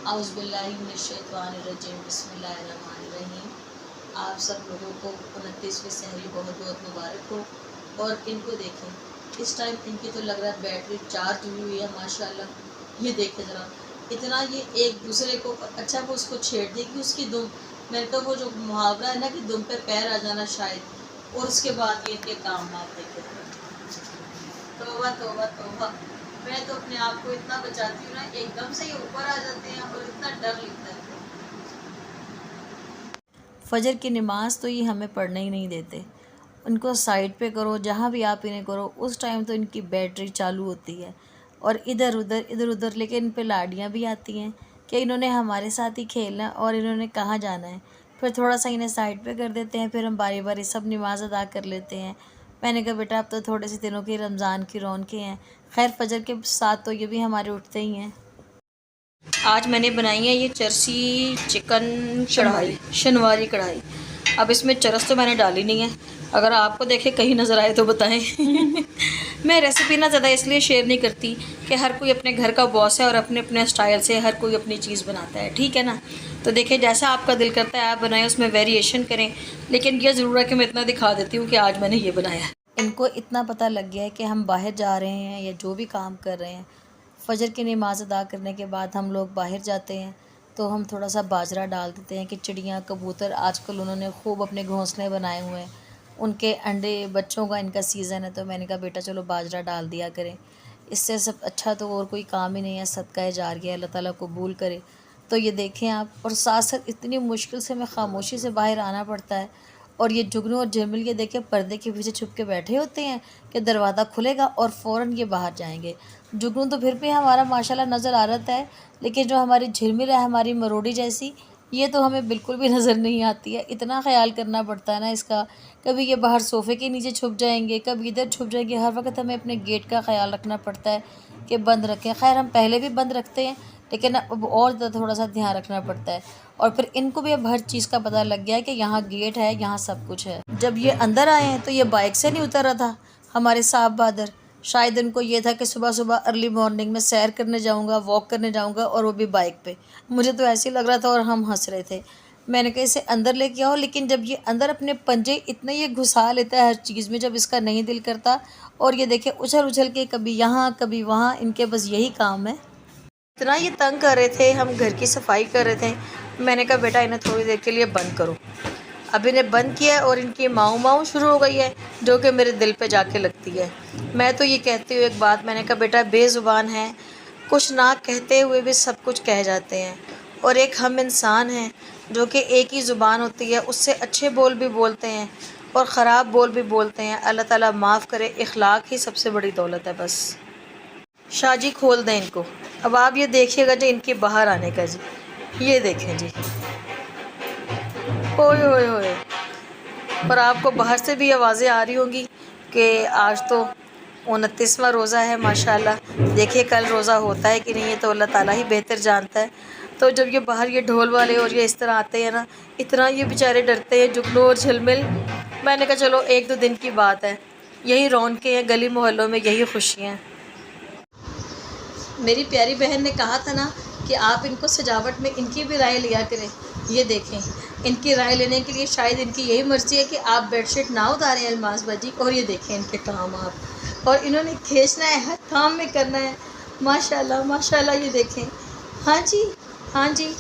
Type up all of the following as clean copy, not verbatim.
औज़ुबिल्लाहिमिनश्शैतानिर्रजीम बिस्मिल्लाहिर्रहमानिर्रहीम। आप सब लोगों को 29वीं सहरी बहुत बहुत मुबारक हो। और इनको देखें, इस टाइम इनकी तो लग रहा है बैटरी चार्ज हुई हुई है माशाल्लाह। ये देखें ज़रा, इतना ये एक दूसरे को, अच्छा वो उसको छेड़ देगी उसकी दुम। मैंने कहा वो जो मुहावरा है ना कि दुम पे पैर आ जाना शायद, और उसके बाद ये इनके काम आप देखें। तौबा तौबा तौबा। मैं तो अपने आप को इतना बचाती हूँ ना, एकदम से ये ऊपर आ जाते हैं और इतना डर लगता है। फजर की नमाज तो ये हमें पढ़ने ही नहीं देते। उनको साइड पे करो, जहाँ भी आप इन्हें करो उस टाइम तो इनकी बैटरी चालू होती है और इधर उधर लेकिन इन पे लाड़ियाँ भी आती हैं कि इन्होंने हमारे साथ ही खेलना और इन्होंने कहाँ जाना है। फिर थोड़ा सा इन्हें साइड पे कर देते हैं, फिर हम बारी बारी सब नमाज अदा कर लेते हैं। मैंने कहा बेटा अब तो थोड़े से दिनों की रमज़ान की रौनकें हैं। खैर फजर के साथ तो ये भी हमारे उठते ही हैं। आज मैंने बनाई है ये चरसी चिकन कढ़ाई, शनवारी कढ़ाई। अब इसमें चरस तो मैंने डाली नहीं है, अगर आपको देखे कहीं नज़र आए तो बताएं। मैं रेसिपी ना ज़्यादा इसलिए शेयर नहीं करती कि हर कोई अपने घर का बॉस है और अपने अपने स्टाइल से हर कोई अपनी चीज़ बनाता है, ठीक है ना। तो देखिए जैसा आपका दिल करता है आप बनाएं, उसमें वेरिएशन करें, लेकिन यह ज़रूर है कि मैं इतना दिखा देती हूँ कि आज मैंने ये बनाया। इनको इतना पता लग गया है कि हम बाहर जा रहे हैं या जो भी काम कर रहे हैं, फ़जर की नमाज़ अदा करने के बाद हम लोग बाहर जाते हैं तो हम थोड़ा सा बाजरा डाल देते हैं कि चिड़ियाँ कबूतर आजकल उन्होंने खूब अपने घोंसले बनाए हुए हैं, उनके अंडे बच्चों का इनका सीज़न है। तो मैंने कहा बेटा चलो बाजरा डाल दिया करें, इससे सब अच्छा तो और कोई काम ही नहीं है, सदका जारिया अल्लाह ताला कबूल करे। तो ये देखें आप, और साथ साथ इतनी मुश्किल से हमें खामोशी से बाहर आना पड़ता है। और ये जुगनू और झिलमिल के देखे पर्दे के पीछे छुप के बैठे होते हैं कि दरवाज़ा खुलेगा और फ़ौरन ये बाहर जाएंगे। जुगनू तो फिर भी हमारा माशाल्लाह नज़र आ रहा है, लेकिन जो हमारी झिलमिल है हमारी मरोड़ी जैसी, ये तो हमें बिल्कुल भी नज़र नहीं आती है। इतना ख्याल करना पड़ता है ना इसका, कभी ये बाहर सोफ़े के नीचे छुप जाएंगे, कभी इधर छुप जाएंगे। हर वक्त हमें अपने गेट का ख्याल रखना पड़ता है कि बंद रखें। खैर हम पहले भी बंद रखते हैं, लेकिन अब और थोड़ा सा ध्यान रखना पड़ता है। और फिर इनको भी अब हर चीज़ का पता लग गया है कि यहाँ गेट है, यहाँ सब कुछ है। जब ये अंदर आए हैं तो ये बाइक से नहीं उतर रहा था हमारे साहब बहादुर। शायद इनको ये था कि सुबह सुबह अर्ली मॉर्निंग में सैर करने जाऊँगा, वॉक करने जाऊँगा, और वो भी बाइक पे। मुझे तो ऐसे ही लग रहा था और हम हंस रहे थे। मैंने कहा इसे अंदर लेके आओ, लेकिन जब ये अंदर अपने पंजे इतने ये घुसा लेता है हर चीज़ में जब इसका नहीं दिल करता। और ये देखे उछल उछल के कभी यहाँ कभी वहाँ, इनके बस यही काम है। इतना ये तंग कर रहे थे, हम घर की सफाई कर रहे थे। मैंने कहा बेटा इन्हें थोड़ी देर के लिए बंद करो। अब इन्हें बंद किया और इनकी माऊ माऊ शुरू हो गई है, जो कि मेरे दिल पे जाके लगती है। मैं तो ये कहती हूँ एक बात, मैंने कहा बेटा बेज़ुबान है, कुछ ना कहते हुए भी सब कुछ कह जाते हैं। और एक हम इंसान हैं जो कि एक ही ज़ुबान होती है, उससे अच्छे बोल भी बोलते हैं और ख़राब बोल भी बोलते हैं। अल्लाह ताला माफ़ करे, इखलाक ही सबसे बड़ी दौलत है बस। शाजी खोल दें इनको। अब आप ये देखिएगा जी इनके बाहर आने का जी, ये देखें जी, ओए होए होए। और आपको बाहर से भी आवाज़ें आ रही होंगी कि आज तो 29वां रोज़ा है माशाल्लाह। देखिए कल रोज़ा होता है कि नहीं, ये तो अल्लाह ताला ही बेहतर जानता है। तो जब ये बाहर ये ढोल वाले और ये इस तरह आते हैं ना, इतना ये बेचारे डरते हैं जुगनू और झिलमिल। मैंने कहा चलो एक दो दिन की बात है, यही रौनकें हैं गली मोहल्लों में, यही खुशियाँ हैं। मेरी प्यारी बहन ने कहा था ना कि आप इनको सजावट में इनकी भी राय लिया करें। ये देखें, इनकी राय लेने के लिए शायद इनकी यही मर्ज़ी है कि आप बेडशीट ना उतारें अलमास बाजी। और ये देखें इनके काम आप, और इन्होंने खींचना है, हर काम में करना है। माशाल्लाह माशाल्लाह, ये देखें। हाँ जी, हाँ जी।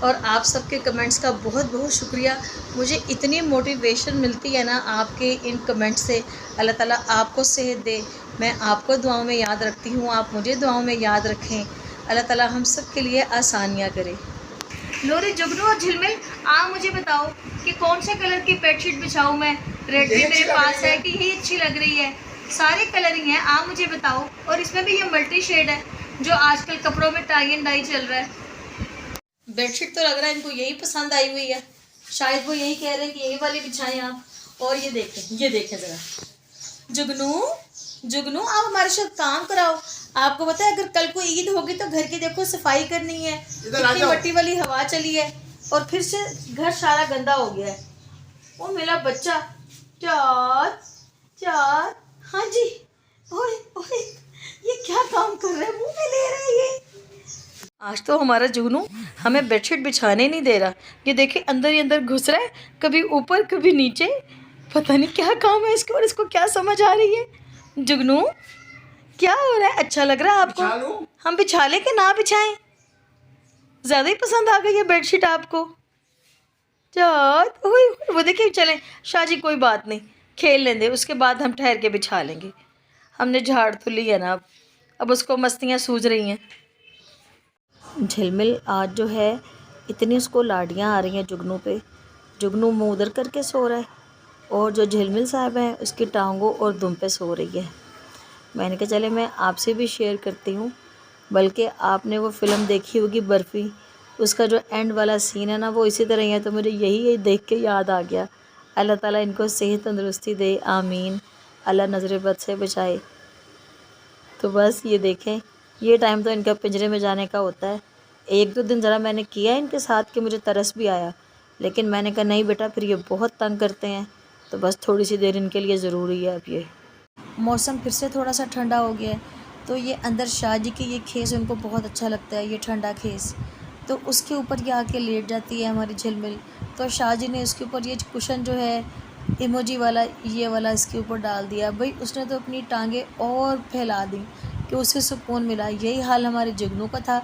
और आप सबके कमेंट्स का बहुत बहुत शुक्रिया। मुझे इतनी मोटिवेशन मिलती है ना आपके इन कमेंट्स से। अल्लाह ताला आपको सेहत दे, मैं आपको दुआओं में याद रखती हूँ, आप मुझे दुआओं में याद रखें। अल्लाह ताला हम सब के लिए आसानियाँ करे। लोरे जुगनू और झिलमिल, आप मुझे बताओ कि कौन से कलर की बेडशीट बिछाऊँ मैं। रेड भी मेरे पास है कि यही अच्छी लग रही है, सारे कलर ही हैं, आप मुझे बताओ। और इसमें भी ये मल्टी शेड है जो आजकल कपड़ों में टाई एंड डाई चल रहा है। बेडशीट तो लग रहा है इनको यही पसंद आई हुई है, शायद वो यही कह रहे हैं कि यही वाली बिछाएं आप। और ये देखें ज़रा, जुगनू जुगनू आप हमारे साथ काम कराओ। आपको पता है अगर कल को ईद होगी तो घर की देखो सफाई करनी है, इतनी मट्टी वाली हवा चली है और फिर से घर सारा गंदा हो गया है। वो मेरा बच्चा चार चार, हाँ जी, ओए ओए, ये क्या काम कर रहे हैं, मुंह में ले रहे हैं ये। आज तो हमारा जुगनू हमें बेडशीट बिछाने नहीं दे रहा। ये देखिए अंदर ही अंदर घुस रहा है, कभी ऊपर कभी नीचे, पता नहीं क्या काम है इसको और इसको क्या समझ आ रही है। जुगनू क्या हो रहा है? अच्छा लग रहा है आपको? हम बिछा ले के ना बिछाएं? ज़्यादा ही पसंद आ गई है बेडशीट आपको? वो देखिए, चलें शाहजी कोई बात नहीं, खेल लेंगे, उसके बाद हम ठहर के बिछा लेंगे। हमने झाड़ तो ली है ना, अब उसको मस्तियाँ सूझ रही हैं। झिलमिल आज जो है इतनी उसको लाडियाँ आ रही हैं जुगनू पे। जुगनू मुँह उधर करके सो रहा है और जो झिलमिल साहब है उसकी टांगों और दुम पे सो रही है। मैंने कहा चले मैं आपसे भी शेयर करती हूँ, बल्कि आपने वो फ़िल्म देखी होगी बर्फ़ी, उसका जो एंड वाला सीन है ना वो इसी तरह ही है, तो मुझे यही देख के याद आ गया। अल्लाह ताला इनको सेहत तंदुरुस्ती दे, आमीन। अल्लाह नज़र बद से बचाए। तो बस ये देखें, ये टाइम तो इनका पिंजरे में जाने का होता है। 1-2 दिन ज़रा मैंने किया इनके साथ कि मुझे तरस भी आया, लेकिन मैंने कहा नहीं बेटा फिर ये बहुत तंग करते हैं, तो बस थोड़ी सी देर इनके लिए ज़रूरी है। अब ये मौसम फिर से थोड़ा सा ठंडा हो गया है, तो ये अंदर शाहजी की ये खेस उनको बहुत अच्छा लगता है, ये ठंडा खेस, तो उसके ऊपर ये आके लेट जाती है हमारी झिलमिल। तो शाहजी ने उसके ऊपर ये कुशन जो है इमोजी वाला, ये वाला इसके ऊपर डाल दिया। भाई उसने तो अपनी टांगें और फैला दी कि उसे सुकून मिला। यही हाल हमारे जुगनू का था।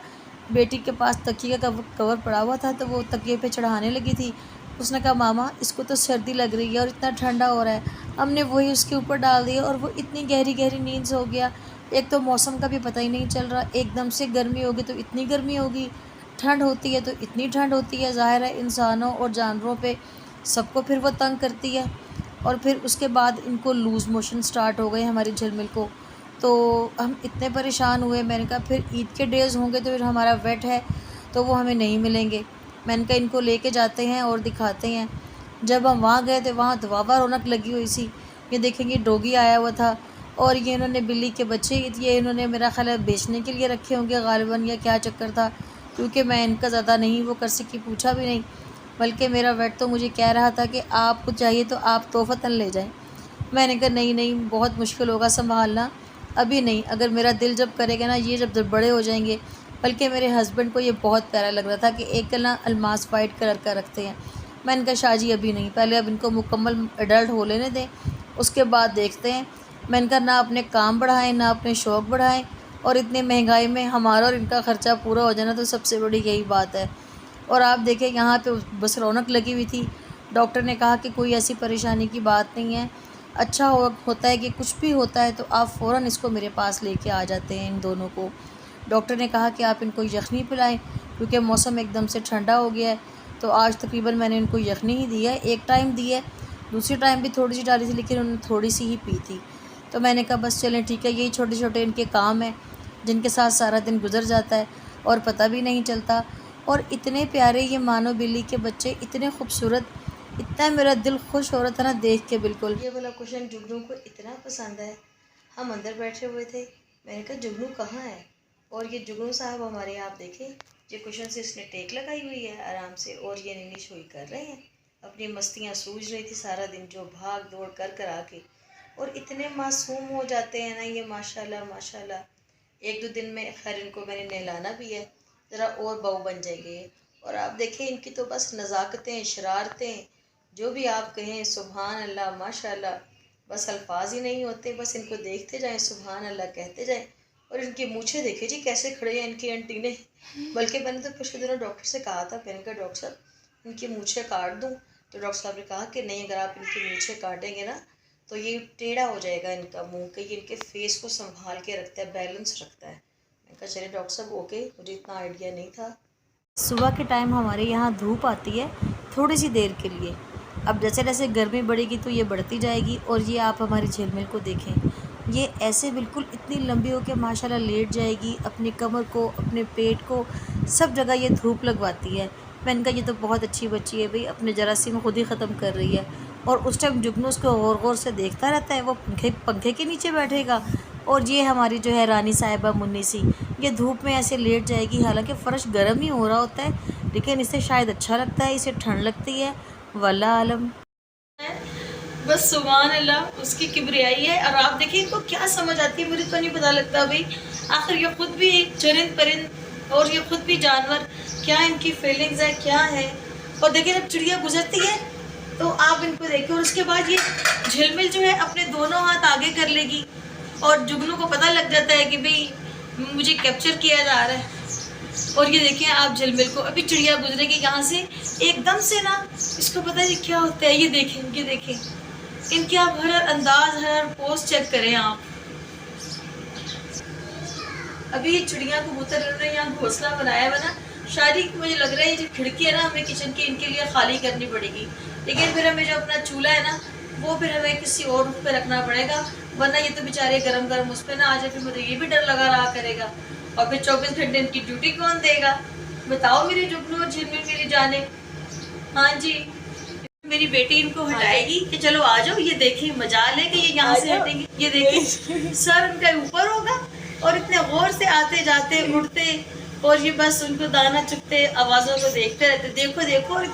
बेटी के पास तकिए का कवर पड़ा हुआ था, तो वो तकिए पे चढ़ाने लगी थी। उसने कहा मामा इसको तो सर्दी लग रही है और इतना ठंडा हो रहा है। हमने वही उसके ऊपर डाल दिया और वो इतनी गहरी गहरी नींद से हो गया। एक तो मौसम का भी पता ही नहीं चल रहा, एकदम से गर्मी होगी तो इतनी गर्मी होगी, ठंड होती है तो इतनी ठंड होती है। ज़ाहिर है इंसानों और जानवरों पे सबको फिर वो तंग करती है। और फिर उसके बाद इनको लूज़ मोशन स्टार्ट हो गए हमारी झिलमिल को, तो हम इतने परेशान हुए। मैंने कहा फिर ईद के डेज़ होंगे तो फिर हमारा वेट है तो वो हमें नहीं मिलेंगे। मैंने कहा इनको लेके जाते हैं और दिखाते हैं। जब हम वहाँ गए थे वहाँ दवा रौनक लगी हुई सी। ये देखेंगे डॉगी आया हुआ था और ये इन्होंने बिल्ली के बच्चे, ये इन्होंने मेरा ख्याल है बेचने के लिए रखे होंगे गालिबन, या क्या चक्कर था, क्योंकि मैं इनका ज़्यादा नहीं वो कर सकी, पूछा भी नहीं। बल्कि मेरा वेट तो मुझे कह रहा था कि आपको चाहिए तो आप तोहफ़तन ले जाएं। मैंने कहा नहीं नहीं बहुत मुश्किल होगा संभालना, अभी नहीं, अगर मेरा दिल जब करेगा ना, ये जब बड़े हो जाएंगे। बल्कि मेरे हस्बैंड को ये बहुत प्यारा लग रहा था कि एक ना अलमास वाइट कलर का रखते हैं। मैंने कहा शाहजी अभी नहीं, पहले अब इनको मुकम्मल एडल्ट हो लेने दें, उसके बाद देखते हैं। मैंने कहा ना अपने काम बढ़ाएं ना अपने शौक़ बढ़ाएं, और इतनी महंगाई में हमारा और इनका ख़र्चा पूरा हो जाना तो सबसे बड़ी यही बात है। और आप देखें यहाँ पे बस रौनक लगी हुई थी। डॉक्टर ने कहा कि कोई ऐसी परेशानी की बात नहीं है, अच्छा होता है कि कुछ भी होता है तो आप फ़ौरन इसको मेरे पास लेके आ जाते हैं इन दोनों को। डॉक्टर ने कहा कि आप इनको यखनी पिलाएं, क्योंकि मौसम एकदम से ठंडा हो गया है। तो आज तकरीबन मैंने इनको यखनी ही दी है, एक टाइम दी है, दूसरी टाइम भी थोड़ी सी डाली थी लेकिन उन्होंने थोड़ी सी ही पी थी। तो मैंने कहा बस चलें ठीक है, यही छोटे छोटे इनके काम हैं जिनके साथ सारा दिन गुजर जाता है और पता भी नहीं चलता। और इतने प्यारे ये मानो बिल्ली के बच्चे, इतने खूबसूरत, इतना मेरा दिल खुश हो रहा था ना देख के। बिल्कुल ये वाला कुशन जुगनू को इतना पसंद है। हम अंदर बैठे हुए थे, मैंने कहा जुगनू कहाँ है, और ये जुगनू साहब हमारे, आप देखें ये कुशन से इसने टेक लगाई हुई है आराम से, और ये नीनी शोई कर रहे हैं, अपनी मस्तियाँ सूझ रही थी सारा दिन जो भाग दौड़ कर कर आके। और इतने मासूम हो जाते हैं ना ये, माशाल्लाह माशाल्लाह। 1-2 दिन में खैर इनको मैंने नहलाना भी है, ज़रा और बहू बन जाएंगे। और आप देखें इनकी तो बस नज़ाकतें, शरारतें, जो भी आप कहें, सुभान अल्लाह माशाल्लाह, बस अल्फाज ही नहीं होते, बस इनको देखते जाएं, सुभान अल्लाह कहते जाएं। और इनकी मूछें देखे जी कैसे खड़े हैं इनकी आंटी ने, बल्कि मैंने तो पिछले दिनों डॉक्टर से कहा था, मैंने कहा डॉक्टर साहब इनकी मूछें काट दूँ, तो डॉक्टर साहब ने कहा कि नहीं, अगर आप इनकी मूछें काटेंगे ना तो ये टेढ़ा हो जाएगा इनका मुंह, कि ये इनके फेस को संभाल के रखता है, बैलेंस रखता है। मैंने कहा चलिए डॉक्टर साहब ओके, मुझे इतना आइडिया नहीं था। सुबह के टाइम हमारे यहाँ धूप आती है थोड़ी सी देर के लिए, अब जैसे जैसे गर्मी बढ़ेगी तो ये बढ़ती जाएगी। और ये आप हमारी झिलमिल को देखें, ये ऐसे बिल्कुल इतनी लंबी हो के माशाल्लाह लेट जाएगी, अपनी कमर को, अपने पेट को, सब जगह ये धूप लगवाती है। मैंने कहा ये तो बहुत अच्छी बच्ची है भाई, अपने जरासीम खुद ही ख़त्म कर रही है। और उस टाइम जुगनू उसको गौर गौर से देखता रहता है, वो पंखे के नीचे बैठेगा। और ये हमारी जो है रानी साहिबा मुन्नी सी, ये धूप में ऐसे लेट जाएगी, हालांकि फ़र्श गर्म ही हो रहा होता है लेकिन इसे शायद अच्छा लगता है, इसे ठंड लगती है, वल्लाह आलम। बस सुभान अल्लाह, उसकी किब्रियाई है। और आप देखिए इनको क्या समझ आती है, मुझे तो नहीं पता लगता भाई, आखिर ये खुद भी एक चरिंद परिंद और ये खुद भी जानवर, क्या इनकी फीलिंग्स है क्या है। और देखिए जब चिड़िया गुजरती है तो आप इनको देखिए, और उसके बाद ये झिलमिल जो है अपने दोनों हाथ आगे कर लेगी और जुगनू को पता लग जाता है कि भाई मुझे कैप्चर किया जा रहा है। और ये देखिए आप झिलमिल को, अभी चिड़िया गुजरेगी यहाँ से एकदम से ना, इसको पता नहीं क्या होता है। ये देखें इनके आप हर अंदाज हर पोस्ट चेक करें आप। अभी ये चिड़िया कबूतर इन्होंने यहाँ घोंसला बनाया हुआ ना, शायद मुझे लग रहा है ये जो खिड़की है ना हमें किचन की इनके लिए खाली करनी पड़ेगी, लेकिन फिर हमें जो अपना चूल्हा है ना वो फिर हमें किसी और रूम पे रखना पड़ेगा, वरना ये तो बेचारे गरम गरम उस पर ना आ जाए, फिर मुझे ये भी डर लगा रहा करेगा। और फिर 24 घंटे इनकी ड्यूटी कौन देगा, बताओ मेरी जुगनू और झिलमिल मेरी जाने। हाँ जी, मेरी बेटी इनको हटाएगी कि चलो आ जाओ, ये देखिए मजाल है कि ये यहाँ से हटेंगे। ये देखिए सर उनका ऊपर होगा और इतने गौर से आते जाते उड़ते, और ये बस उनको दाना चुगते आवाज़ों को देखते रहते। देखो देखो, और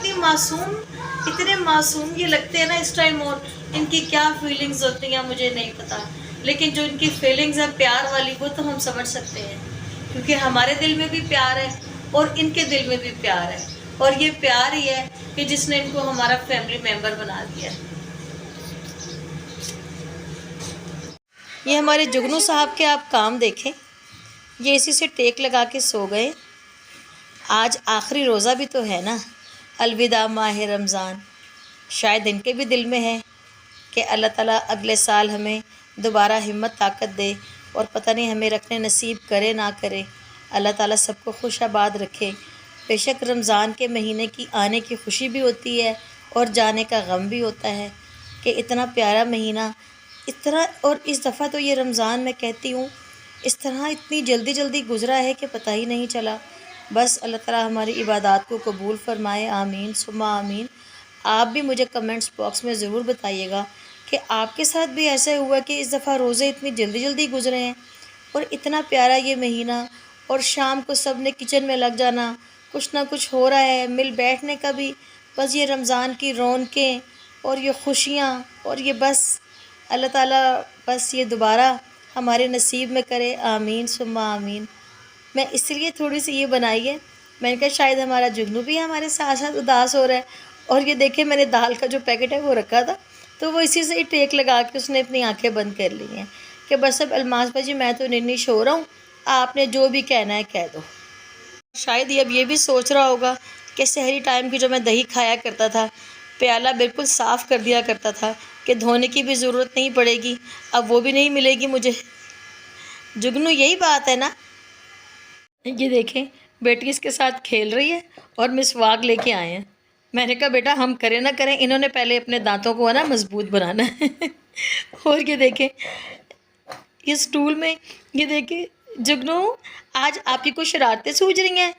इतने मासूम ये लगते हैं ना इस टाइम, और इनकी क्या फीलिंग्स होती हैं मुझे नहीं पता, लेकिन जो इनकी फीलिंग्स है प्यार वाली वो तो हम समझ सकते हैं, क्योंकि हमारे दिल में भी प्यार है और इनके दिल में भी प्यार है, और ये प्यार ही है कि जिसने इनको हमारा फैमिली मेंबर बना दिया। ये हमारे जुगनू साहब के आप काम देखें, ये इसी से टेक लगा के सो गए। आज आखिरी रोज़ा भी तो है ना, अलविदा माह रमज़ान। शायद इनके भी दिल में है कि अल्लाह ताला अगले साल हमें दोबारा हिम्मत ताकत दे, और पता नहीं हमें रखने नसीब करे ना करे। अल्लाह ताला सबको खुश आबाद रखे। बेशक रमज़ान के महीने की आने की खुशी भी होती है और जाने का गम भी होता है कि इतना प्यारा महीना, इतना, और इस दफ़ा तो ये रमज़ान मैं कहती हूँ इस तरह इतनी जल्दी जल्दी गुज़रा है कि पता ही नहीं चला। बस अल्लाह ताला हमारी इबादत को कबूल फ़रमाए, आमीन सुम्मा आमीन। आप भी मुझे कमेंट्स बॉक्स में ज़रूर बताइएगा कि आपके साथ भी ऐसा हुआ कि इस दफ़ा रोज़े इतनी जल्दी जल्दी गुज़रे हैं और इतना प्यारा ये महीना, और शाम को सब ने किचन में लग जाना, कुछ ना कुछ हो रहा है, मिल बैठने का भी, बस ये रमज़ान की रौनकें और ये खुशियाँ, और ये बस अल्लाह ताला बस ये दोबारा हमारे नसीब में करे, आमीन सुम्मा आमीन। मैं इसलिए थोड़ी सी ये बनाई है, मैंने कहा शायद हमारा जुगनू भी हमारे साथ साथ उदास हो रहा है। और ये देखे मैंने दाल का जो पैकेट है वो रखा था, तो वो इसी से ही टेक लगा के उसने अपनी आंखें बंद कर ली हैं कि बस अब अलमास भाजी मैं तो निन्नी हो रहा हूँ, आपने जो भी कहना है कह दो। शायद ये अब ये भी सोच रहा होगा कि सहरी टाइम की जो मैं दही खाया करता था, प्याला बिल्कुल साफ़ कर दिया करता था कि धोने की भी ज़रूरत नहीं पड़ेगी, अब वो भी नहीं मिलेगी मुझे। जुगनू यही बात है ना। ये देखें बेटी इसके साथ खेल रही है और मिसवाक लेके आए हैं। मैंने कहा बेटा हम करें ना करें, इन्होंने पहले अपने दांतों को है ना मजबूत बनाना है। और ये देखें इस स्टूल में, ये देखें जुगनू आज आपकी कुछ शरारतें सूझ रही हैं,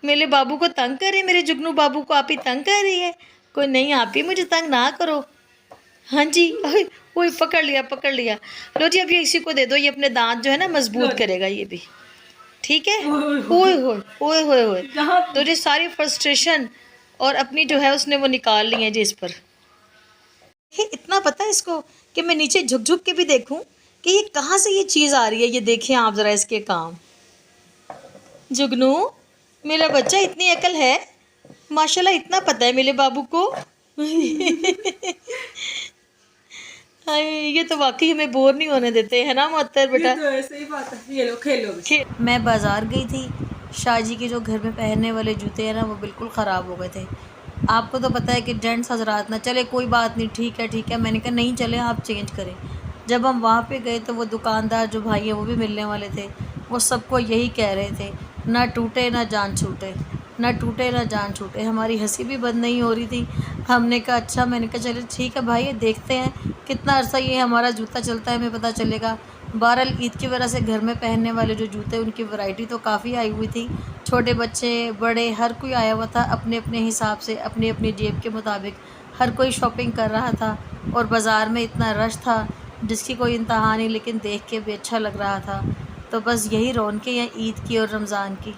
मेरे बाबू को तंग कर रही है, मेरे जुगनू बाबू को आप ही तंग कर रही है। कोई नहीं, आप ही मुझे तंग ना करो। हाँ जी, ओए पकड़ लिया। लो जी अब ये इसी को दे दो, ये अपने दांत जो है ना मजबूत करेगा ये भी, ठीक है। ओए तो ये सारी फ्रस्ट्रेशन और अपनी जो है उसने वो निकाल ली है जी इस पर। इतना पता है इसको कि मैं नीचे झुक के भी देखूं कि ये कहाँ से ये चीज़ आ रही है। ये देखें आप ज़रा इसके काम। जुगनू मेरा बच्चा, इतनी अकल है माशाल्लाह, इतना पता है मेरे बाबू को। ये तो वाकई हमें बोर नहीं होने देते है ना मोहत्तर बेटा। ये तो ऐसे ही बात है, ये लो खेलो। मैं बाज़ार गई थी, शाहजी के जो घर में पहनने वाले जूते हैं ना वो बिल्कुल ख़राब हो गए थे। आपको तो पता है कि जेंट्स हजरात ना, चले कोई बात नहीं, ठीक है। मैंने कहा नहीं चले आप चेंज करें। जब हम वहाँ पे गए तो वो दुकानदार जो भाई है वो भी मिलने वाले थे, वो सबको यही कह रहे थे ना टूटे ना जान छूटे। हमारी हंसी भी बंद नहीं हो रही थी। हमने कहा अच्छा, मैंने कहा चले ठीक है भाई देखते हैं कितना अर्सा ये हमारा जूता चलता है, हमें पता चलेगा। बहरहाल ईद की वजह से घर में पहनने वाले जो जूते उनकी वैरायटी तो काफ़ी आई हुई थी, छोटे बच्चे बड़े हर कोई आया हुआ था अपने अपने हिसाब से, अपनी अपनी जेब के मुताबिक हर कोई शॉपिंग कर रहा था। और बाज़ार में इतना रश था जिसकी कोई इंतहा नहीं, लेकिन देख के भी अच्छा लग रहा था। तो बस यही रौनकें हैं ईद की और रमज़ान की।